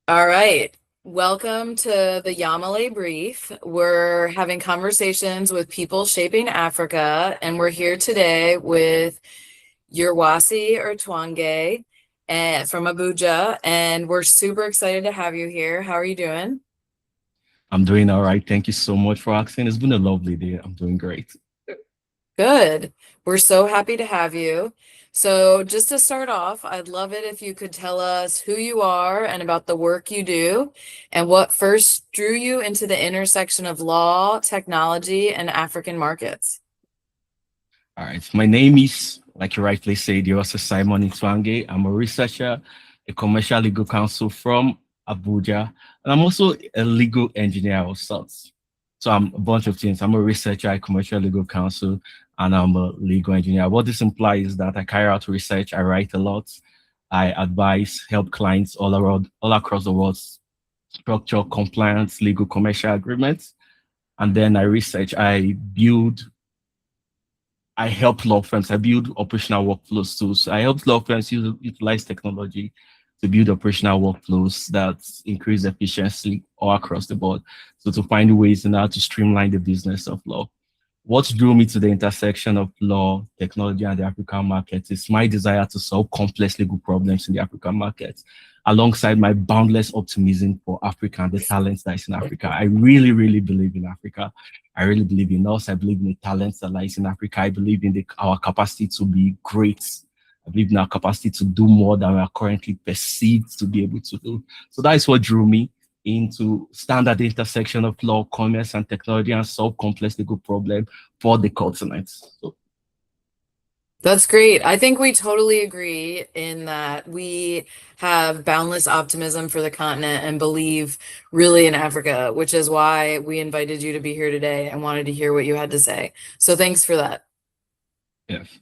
All right. Welcome to the Yamalé Brief. We're having conversations with people shaping Africa, and we're here today with Iorwase Irtwange from Abuja, and we're super excited to have you here. How are you doing? I'm doing all right. Thank you so much for asking. It's been a lovely day. I'm doing great. Good. We're so happy to have you. So, just to start off, I'd love it if you could tell us who you are and about the work you do, and what first drew you into the intersection of law, technology, and African markets. All right. My name is, like you rightly said, Iorwase Simon Itwange. I'm a researcher, a commercial legal counsel from Abuja, and I'm also a legal engineer of sorts. So I'm a bunch of things. I'm a researcher, a commercial legal counsel, and I'm a legal engineer. What this implies is that I carry out research, I write a lot, I advise, help clients all across the world structure compliance, legal, commercial agreements. And then I help law firms, I build operational workflows too. So I help law firms utilize technology to build operational workflows that increase efficiency all across the board. So to find ways in how to streamline the business of law. What drew me to the intersection of law, technology, and the African market is my desire to solve complex legal problems in the African market, alongside my boundless optimism for Africa and the talents that is in Africa. I really, really believe in Africa. I really believe in us. I believe in the talents that lies in Africa. I believe in our capacity to be great. I believe in our capacity to do more than we are currently perceived to be able to do. So that is what drew me into standard intersection of law, commerce, and technology and solve complex legal problems for the continent. So, That's great. I think we totally agree in that we have boundless optimism for the continent and believe really in Africa, which is why we invited you to be here today and wanted to hear what you had to say. So thanks for that. yes.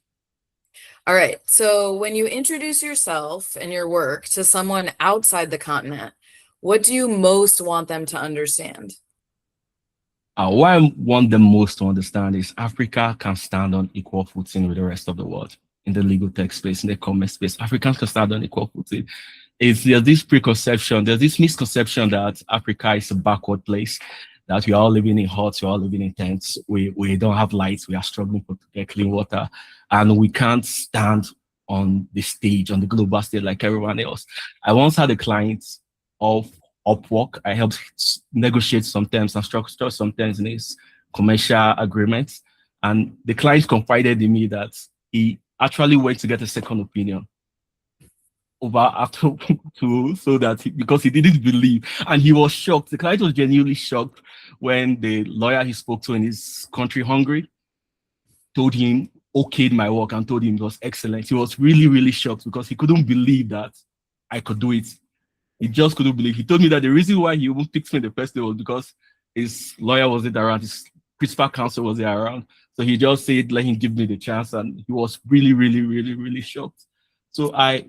All right. So when you introduce yourself and your work to someone outside the continent, what do you most want them to understand? What I want them most to understand is Africa can stand on equal footing with the rest of the world in the legal tech space, in the commerce space. Africans can stand on equal footing. There's this preconception, there's this misconception that Africa is a backward place, that we are all living in huts, we're all living in tents, we don't have lights, we are struggling to get clean water, and we can't stand on the stage, on the global stage like everyone else. I once had a client of Upwork. I helped negotiate some terms and structure some terms in his commercial agreements. And the client confided in me that he actually went to get a second opinion over after so that because he didn't believe and he was shocked. The client was genuinely shocked when the lawyer he spoke to in his country, Hungary, told him okayed my work and told him it was excellent. He was really, really shocked because he couldn't believe that I could do it. He just couldn't believe. He told me that the reason why he even picked me in the first day was because his lawyer wasn't around, his principal counsel wasn't around. So he just said, let him give me the chance. And he was really, really, really, really shocked. So I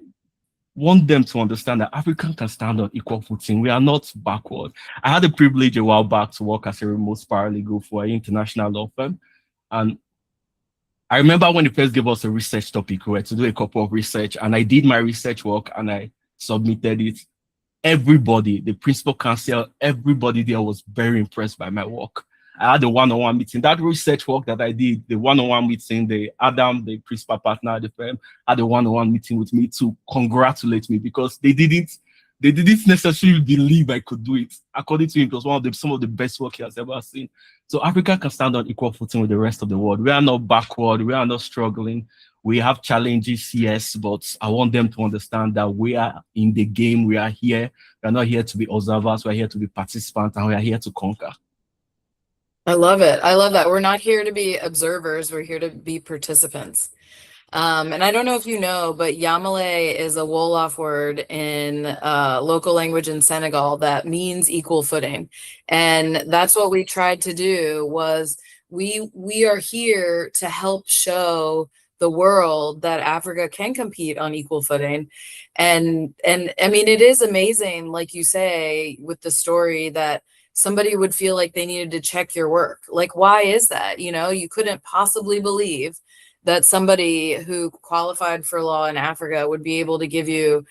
want them to understand that African can stand on equal footing. We are not backward. I had the privilege a while back to work as a remote paralegal for an international law firm. And I remember when they first gave us a research topic, we had to do a couple of research, and I did my research work and I submitted it. Everybody, the principal counsel, everybody there was very impressed by my work. I had a one-on-one meeting. That research work that I did, the one-on-one meeting, the principal partner at the firm, had a one-on-one meeting with me to congratulate me because they didn't necessarily believe I could do it. According to him, it was some of the best work he has ever seen. So Africa can stand on equal footing with the rest of the world. We are not backward. We are not struggling. We have challenges, yes, but I want them to understand that we are in the game. We are here. We are not here to be observers. We are here to be participants, and we are here to conquer. I love it. I love that. We're not here to be observers. We're here to be participants. And I don't know if you know, but Yamalé is a Wolof word in local language in Senegal that means equal footing. And that's what we tried to do was we are here to help show the world that Africa can compete on equal footing. And I mean, it is amazing, like you say, with the story that somebody would feel like they needed to check your work. Like, why is that? You know, you couldn't possibly believe that somebody who qualified for law in Africa would be able to give you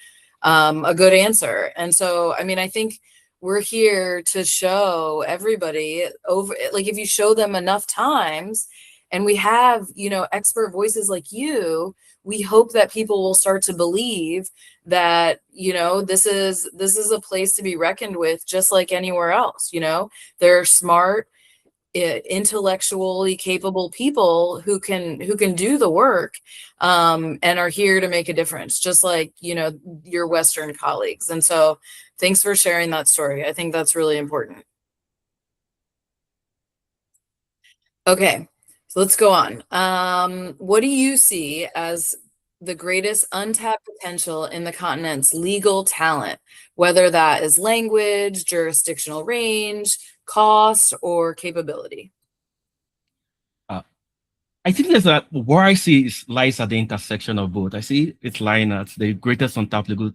a good answer. And so, I mean, I think we're here to show everybody over, like, if you show them enough times, and we have, you know, expert voices like you, we hope that people will start to believe that, you know, this is a place to be reckoned with, just like anywhere else. You know, they're smart, intellectually capable people who can do the work, and are here to make a difference, just like, you know, your Western colleagues. And so thanks for sharing that story. I think that's really important. Okay, so let's go on. What do you see as the greatest untapped potential in the continent's legal talent, whether that is language, jurisdictional range, cost, or capability? Uh, I think there's a where I see is lies at the intersection of both. I see it's lying at the greatest untapped legal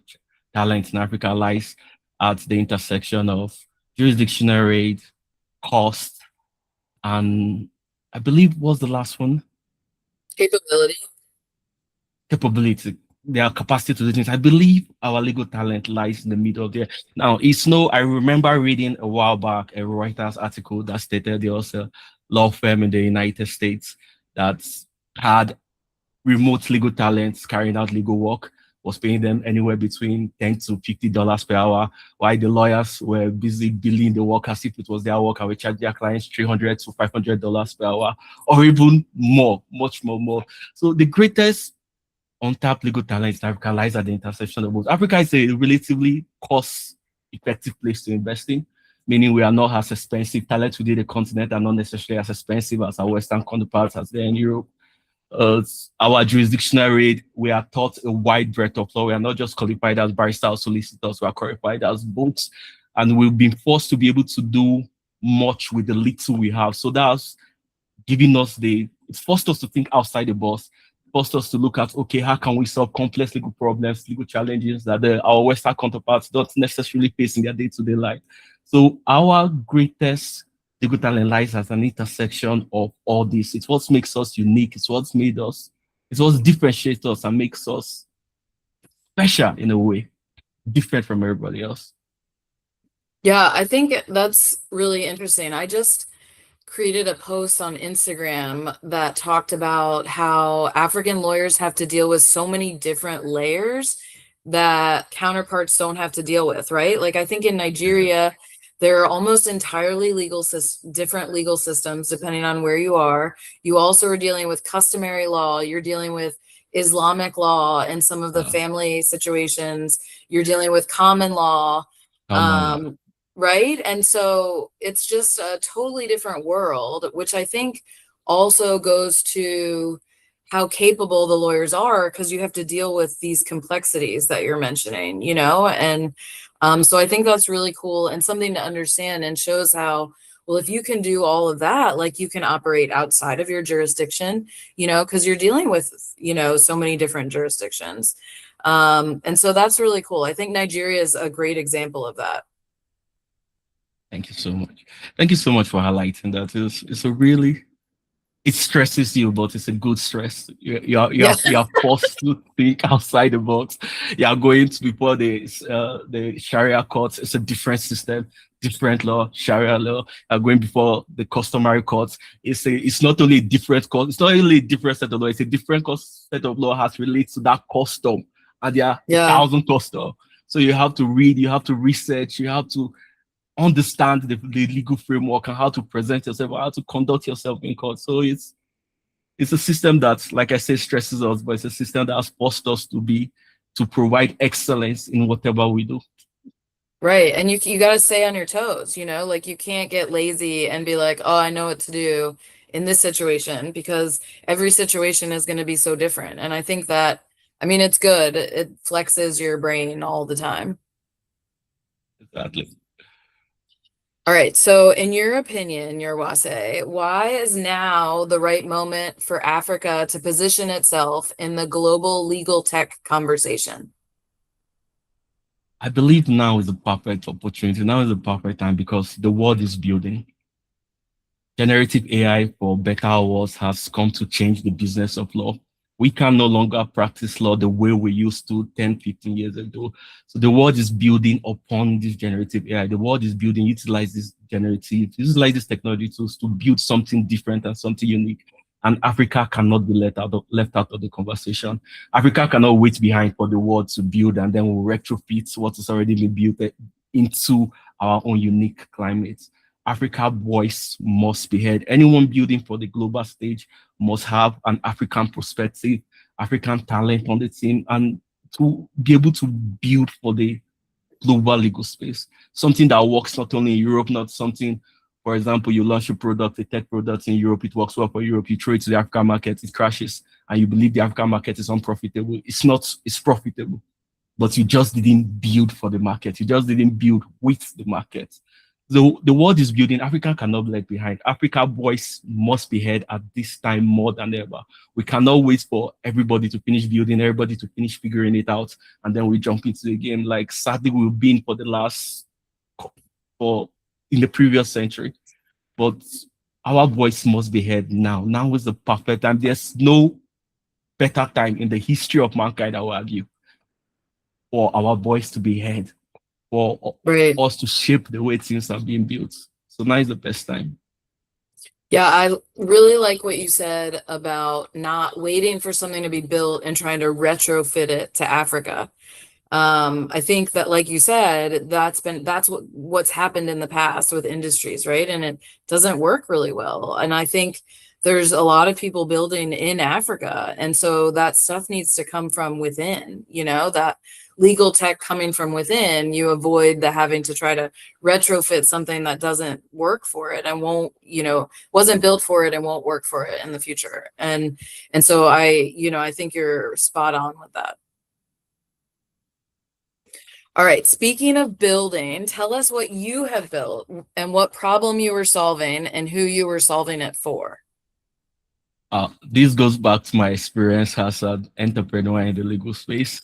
talent in Africa lies at the intersection of jurisdictional rate, cost, and I believe was the last one, Capability. capability, their capacity to do things. I believe our legal talent lies in the middle there. Now, it's no, I remember reading a while back a Reuters article that stated there was a law firm in the United States that had remote legal talents carrying out legal work, was paying them anywhere between $10 to $50 per hour, while the lawyers were busy billing the work as if it was their work and would charge their clients $300 to $500 per hour, or even more, much more. So the greatest untapped legal talent in Africa lies at the intersection of both. Africa is a relatively cost-effective place to invest in, meaning we are not as expensive. Talent within the continent are not necessarily as expensive as our Western counterparts as they're in Europe. Our jurisdictional rate, we are taught a wide breadth of law. We are not just qualified as barristers or solicitors, we are qualified as both. And we've been forced to be able to do much with the little we have. So that's giving us it forced us to think outside the box, forced us to look at, okay, how can we solve complex legal problems, legal challenges that our Western counterparts don't necessarily face in their day-to-day life. So our greatest legal talent lies at an intersection of all this. It's what makes us unique. It's what differentiates us and makes us special in a way, different from everybody else. Yeah, I think that's really interesting. I just created a post on Instagram that talked about how African lawyers have to deal with so many different layers that counterparts don't have to deal with, right? Like, I think in Nigeria, there are almost entirely different legal systems depending on where you are. You also are dealing with customary law, you're dealing with Islamic law and some of the family situations, you're dealing with common law. Right? And so it's just a totally different world, which I think also goes to how capable the lawyers are, because you have to deal with these complexities that you're mentioning, you know? And so I think that's really cool and something to understand, and shows how, well, if you can do all of that, like, you can operate outside of your jurisdiction, you know, because you're dealing with, you know, so many different jurisdictions. And so that's really cool. I think Nigeria is a great example of that. Thank you so much. Thank you so much for highlighting that. It's a really, it stresses you, but it's a good stress. You're forced to think outside the box. You're going to before the Sharia courts. It's a different system, different law, Sharia law. You're going before the customary courts. It's not only a different court. It's not only a different set of law. It's a different set of law has related to that custom, and there are 1,000 customs. So you have to read, you have to research, you have to understand the legal framework and how to present yourself, how to conduct yourself in court. So it's a system that, like I said, stresses us, but it's a system that has forced us to provide excellence in whatever we do. Right. And you got to stay on your toes, you know, like, you can't get lazy and be like, oh, I know what to do in this situation, because every situation is going to be so different. And I think that, I mean, it's good. It flexes your brain all the time. Exactly. All right. So in your opinion, Iorwase, why is now the right moment for Africa to position itself in the global legal tech conversation? I believe now is the perfect opportunity. Now is the perfect time because the world is building. Generative AI, for better or worse, has come to change the business of law. We can no longer practice law the way we used to 10, 15 years ago. So the world is building upon this generative AI. The world is building, utilize this technology tools to build something different and something unique. And Africa cannot be left out of the conversation. Africa cannot wait behind for the world to build and then we'll retrofit what is already been built into our own unique climate. Africa voice must be heard. Anyone building for the global stage must have an African perspective, African talent on the team, and to be able to build for the global legal space. Something that works not only in Europe, not something, for example, you launch a product, a tech product in Europe, it works well for Europe, you throw it to the African market, it crashes, and you believe the African market is unprofitable. It's not, it's profitable, but you just didn't build for the market. You just didn't build with the market. So the world is building. Africa cannot be left behind. Africa's voice must be heard at this time more than ever. We cannot wait for everybody to finish building, everybody to finish figuring it out, and then we jump into the game. Like sadly, we've been for in the previous century. But our voice must be heard now. Now is the perfect time. There's no better time in the history of mankind, I will argue, for our voice to be heard, for Right. us to shape the way things are being built. So now is the best time. Yeah, I really like what you said about not waiting for something to be built and trying to retrofit it to Africa. I think that, like you said, that's what's happened in the past with industries, right? And it doesn't work really well. And I think there's a lot of people building in Africa. And so that stuff needs to come from within, that legal tech coming from within. You avoid the having to try to retrofit something that doesn't work for it and won't, wasn't built for it and won't work for it in the future. And so I think you're spot on with that. All right, speaking of building, tell us what you have built and what problem you were solving and who you were solving it for. This goes back to my experience as an entrepreneur in the legal space.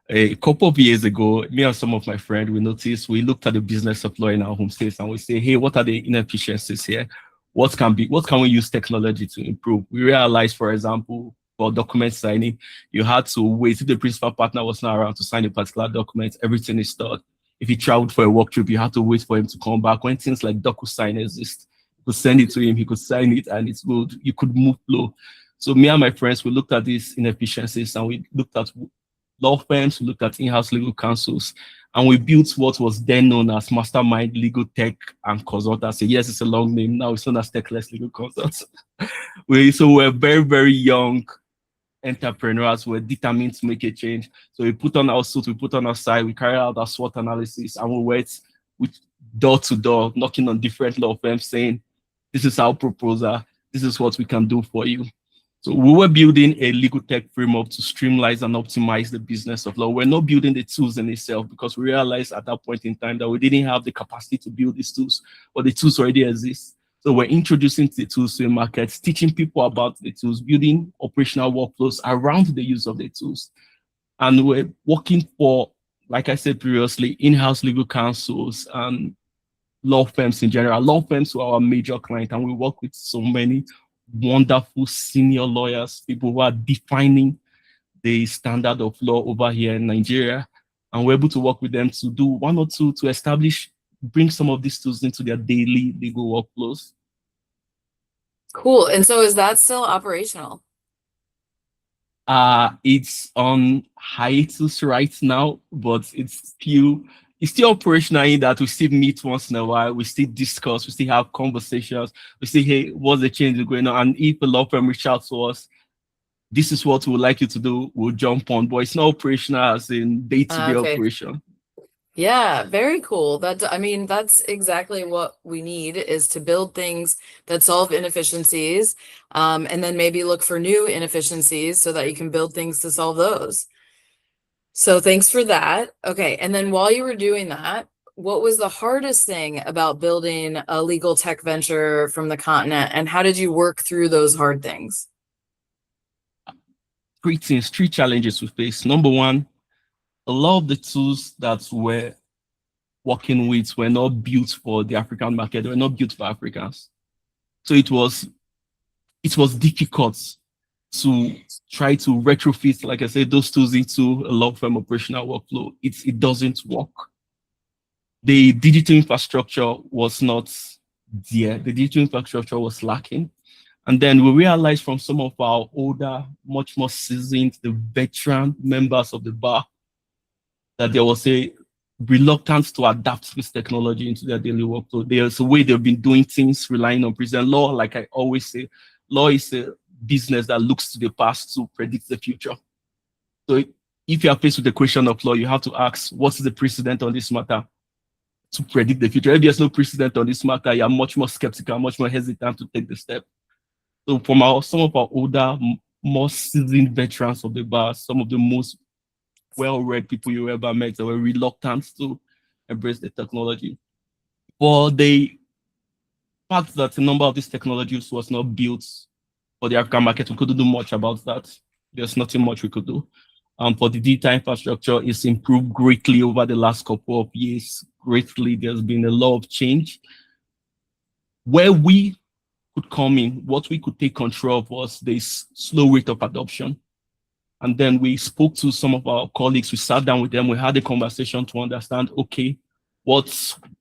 A couple of years ago, me and some of my friends, we looked at the business of law in our home states and we say, hey, what are the inefficiencies here? What can we use technology to improve? We realized, for example, for document signing, you had to wait if the principal partner was not around to sign a particular document, everything is stored. If he traveled for a work trip, you had to wait for him to come back. When things like DocuSign exist, you could send it to him, he could sign it, and it's good. You could move flow. So me and my friends, we looked at these inefficiencies and we looked at law firms, we looked at in-house legal counsels, and we built what was then known as Mastermind Legal Tech and Consultancy. Yes, it's a long name. Now it's known as TechlexLegal Consults. So we're very, very young entrepreneurs. We're determined to make a change. So we put on our suit, we put on our side, we carried out our SWOT analysis, and we went with door to door, knocking on different law firms saying, this is our proposal, this is what we can do for you. So we were building a legal tech framework to streamline and optimize the business of law. We're not building the tools in itself because we realized at that point in time that we didn't have the capacity to build these tools, but the tools already exist. So we're introducing the tools to the market, teaching people about the tools, building operational workflows around the use of the tools. And we're working for, like I said previously, in-house legal counsels and law firms in general. Law firms are our major client, and we work with so many wonderful senior lawyers, people who are defining the standard of law over here in Nigeria. And we're able to work with them to do one or two to bring some of these tools into their daily legal workflows. Cool. And so is that still operational? It's on hiatus right now, but it's still operational in that we still meet once in a while, we still discuss, we still have conversations, we say, hey, what's the change going on? And if a law firm reach out to us, this is what we would like you to do, we'll jump on, but it's not operational as in day-to-day operation. Yeah, very cool. That's exactly what we need, is to build things that solve inefficiencies, and then maybe look for new inefficiencies so that you can build things to solve those. So thanks for that. Okay, and then while you were doing that, what was the hardest thing about building a legal tech venture from the continent, and how did you work through those hard things? Three challenges we face. Number one, a lot of the tools that we're working with were not built for the African market. They were not built for Africans. So it was difficult to try to retrofit, like I said, those tools into a law firm operational workflow. It doesn't work. The digital infrastructure was not there. The digital infrastructure was lacking. And then we realized from some of our older, much more seasoned, the veteran members of the bar, that there was a reluctance to adapt this technology into their daily workflow. There's a way they've been doing things relying on present law. Like I always say, law is a business that looks to the past to predict the future. So if you are faced with the question of law, you have to ask, what's the precedent on this matter to predict the future? If there's no precedent on this matter, you're much more skeptical, much more hesitant to take the step. So from some of our older, more seasoned veterans of the bar, some of the most well-read people you ever met, they were reluctant to embrace the technology. For the fact that a number of these technologies was not built for the African market, we couldn't do much about that. There's nothing much we could do. For the data infrastructure, it's improved greatly over the last couple of years. Greatly, there's been a lot of change. Where we could come in, what we could take control of was this slow rate of adoption. And then we spoke to some of our colleagues, we sat down with them, we had a conversation to understand, okay, what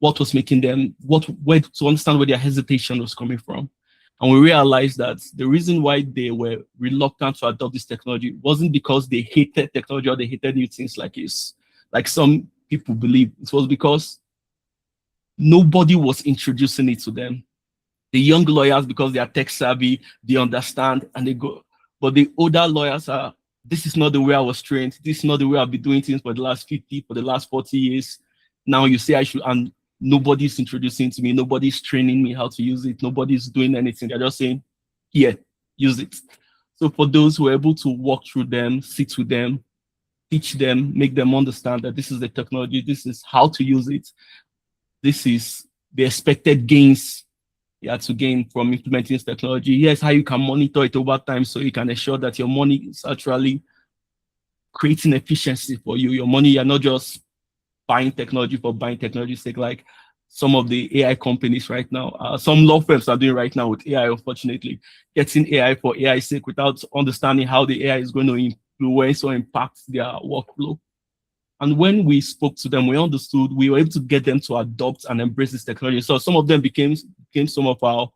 was making them, to understand where their hesitation was coming from. And we realized that the reason why they were reluctant to adopt this technology wasn't because they hated technology or they hated new things like some people believe. It was because nobody was introducing it to them. The young lawyers, because they are tech savvy, they understand and they go. But the older lawyers are, this is not the way I was trained. This is not the way I've been doing things for the last 50, for the last 40 years. Now you say I should, and nobody's introducing to me. Nobody's training me how to use it. Nobody's doing anything. They're just saying, here, use it. So for those who are able to walk through them, sit with them, teach them, make them understand that this is the technology, this is how to use it, this is the expected gains you had to gain from implementing this technology. Here's how you can monitor it over time so you can ensure that your money is actually creating efficiency for you. Your money, you're not just buying technology for buying technology's sake, like some of the AI companies right now, some law firms are doing right now with AI, unfortunately, getting AI for AI's sake without understanding how the AI is going to influence or impact their workflow. And when we spoke to them, we understood, we were able to get them to adopt and embrace this technology. So some of them became some of our,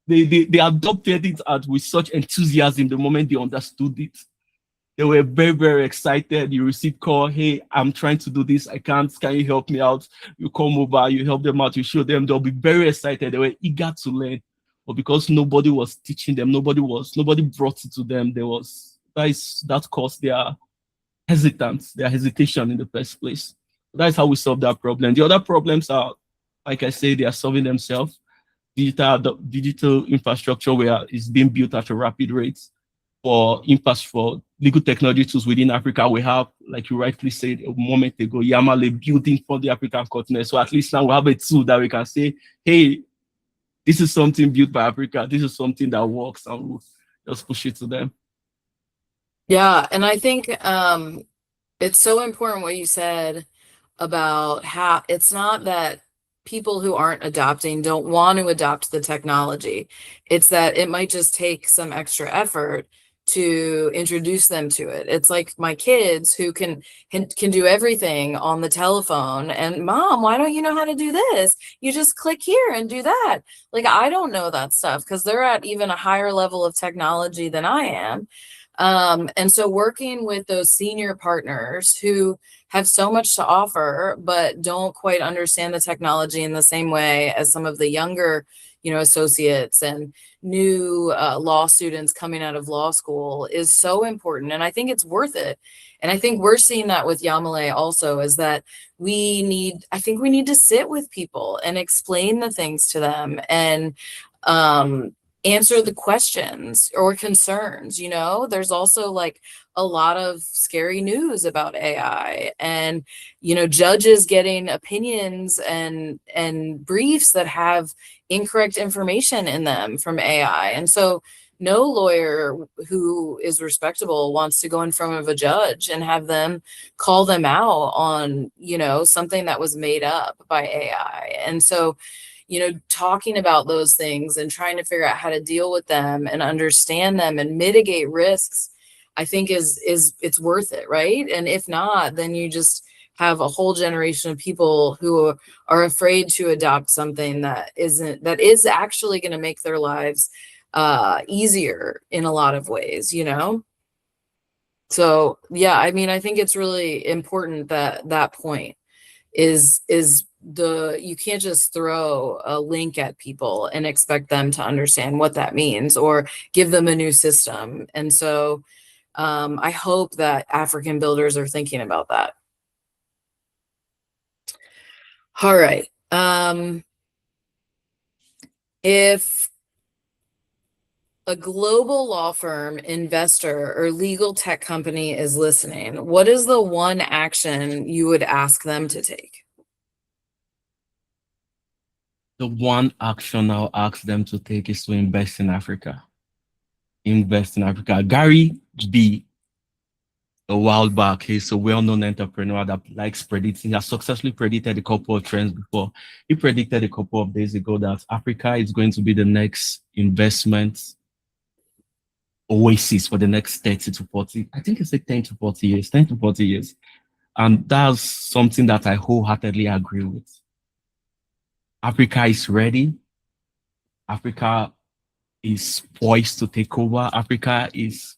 they adopted it with such enthusiasm the moment they understood it. They were very, very excited. You receive call, hey, I'm trying to do this. I can't, can you help me out? You come over, you help them out, you show them, they'll be very excited. They were eager to learn. But because nobody was teaching them, nobody brought it to them, that caused their hesitation in the first place. That's how we solve that problem. The other problems are, like I say, they are solving themselves. Digital infrastructure where it's being built at a rapid rate for legal technology tools within Africa. We have, like you rightly said a moment ago, Yamalé building for the African continent. So at least now we have a tool that we can say, hey, this is something built by Africa. This is something that works, and we'll just push it to them. Yeah, and I think it's so important what you said about how it's not that people who aren't adopting don't want to adopt the technology. It's that it might just take some extra effort to introduce them to it. It's like my kids who can do everything on the telephone, and mom, why don't you know how to do this? You just click here and do that. Like, I don't know that stuff because they're at even a higher level of technology than I am. And so working with those senior partners who have so much to offer, but don't quite understand the technology in the same way as some of the younger, associates and new law students coming out of law school is so important. And I think it's worth it. And I think we're seeing that with Yamalé also, is that I think we need to sit with people and explain the things to them and answer the questions or concerns. There's also like a lot of scary news about AI and judges getting opinions and briefs that have incorrect information in them from AI. And so no lawyer who is respectable wants to go in front of a judge and have them call them out on, something that was made up by AI. And so, talking about those things and trying to figure out how to deal with them and understand them and mitigate risks, I think is it's worth it, right? And if not, then you just have a whole generation of people who are afraid to adopt something that is actually going to make their lives easier in a lot of ways, So yeah, I mean, I think it's really important that point is you can't just throw a link at people and expect them to understand what that means or give them a new system. And so I hope that African builders are thinking about that. All right. If a global law firm, investor, or legal tech company is listening, what is the one action you would ask them to take? The one action I'll ask them to take is to invest in Africa. Invest in Africa. Gary B, a while back, he's a well-known entrepreneur that likes predicting. He has successfully predicted a couple of trends before. He predicted a couple of days ago that Africa is going to be the next investment oasis for the next 30 to 40, I think it's like 10 to 40 years, 10 to 40 years. And that's something that I wholeheartedly agree with. Africa is ready. Africa is poised to take over. Africa is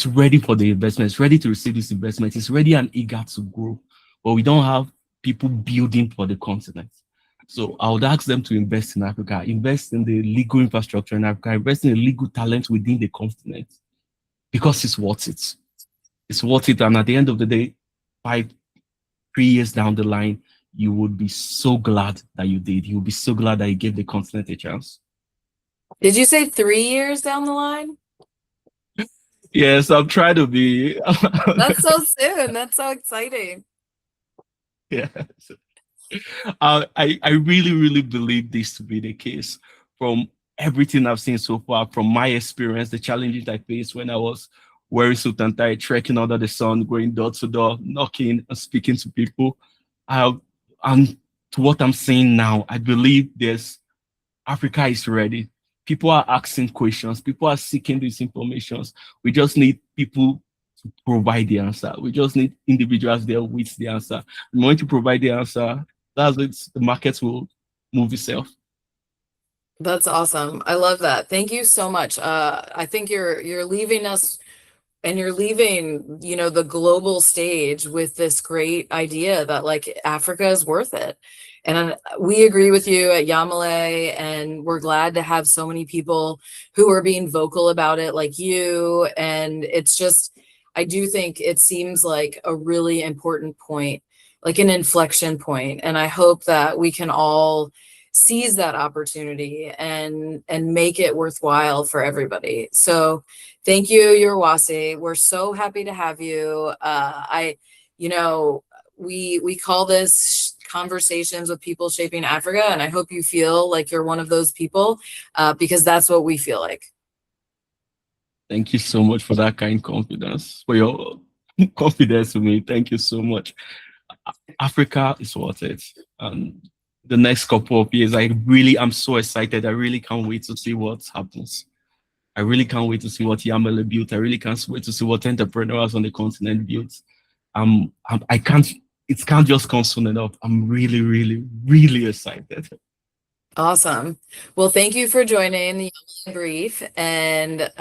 ready for the investment. It's ready to receive this investment. It's ready and eager to grow. But we don't have people building for the continent. So I would ask them to invest in Africa, invest in the legal infrastructure in Africa, invest in the legal talent within the continent, because it's worth it. It's worth it. And at the end of the day, 3 years down the line, you would be so glad that you did. You would be so glad that you gave the continent a chance. Did you say 3 years down the line? Yes, I'm trying to be. That's so soon. That's so exciting. Yes. I really, really believe this to be the case from everything I've seen so far, from my experience, the challenges I faced when I was wearing suit and tie, trekking under the sun, going door to door, knocking and speaking to people. And to what I'm saying now, I believe Africa is ready. People are asking questions. People are seeking these informations. We just need people to provide the answer. We just need individuals there with the answer. The moment you provide the answer, that's it. The market will move itself. That's awesome. I love that. Thank you so much. I think you're leaving us and you're leaving, the global stage with this great idea that like Africa is worth it. And we agree with you at Yamalé, and we're glad to have so many people who are being vocal about it like you. And it's just, I do think it seems like a really important point, like an inflection point. And I hope that we can all seize that opportunity and make it worthwhile for everybody. So thank you, Iorwase. We're so happy to have you. We call this Conversations with People Shaping Africa, and I hope you feel like you're one of those people, because that's what we feel like. Thank you so much for that kind confidence, for your confidence in me. Thank you so much. Africa is worth it. And the next couple of years, I'm so excited. I really can't wait to see what happens. I really can't wait to see what Yamalé built. I really can't wait to see what entrepreneurs on the continent built. It can't just come soon enough. I'm really, really, really excited. Awesome. Well, thank you for joining the Yamalé Brief, and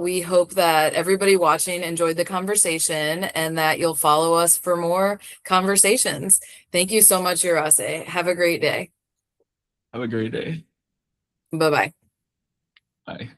we hope that everybody watching enjoyed the conversation and that you'll follow us for more conversations. Thank you so much, Iorwase. Have a great day. Have a great day. Bye-bye. Bye.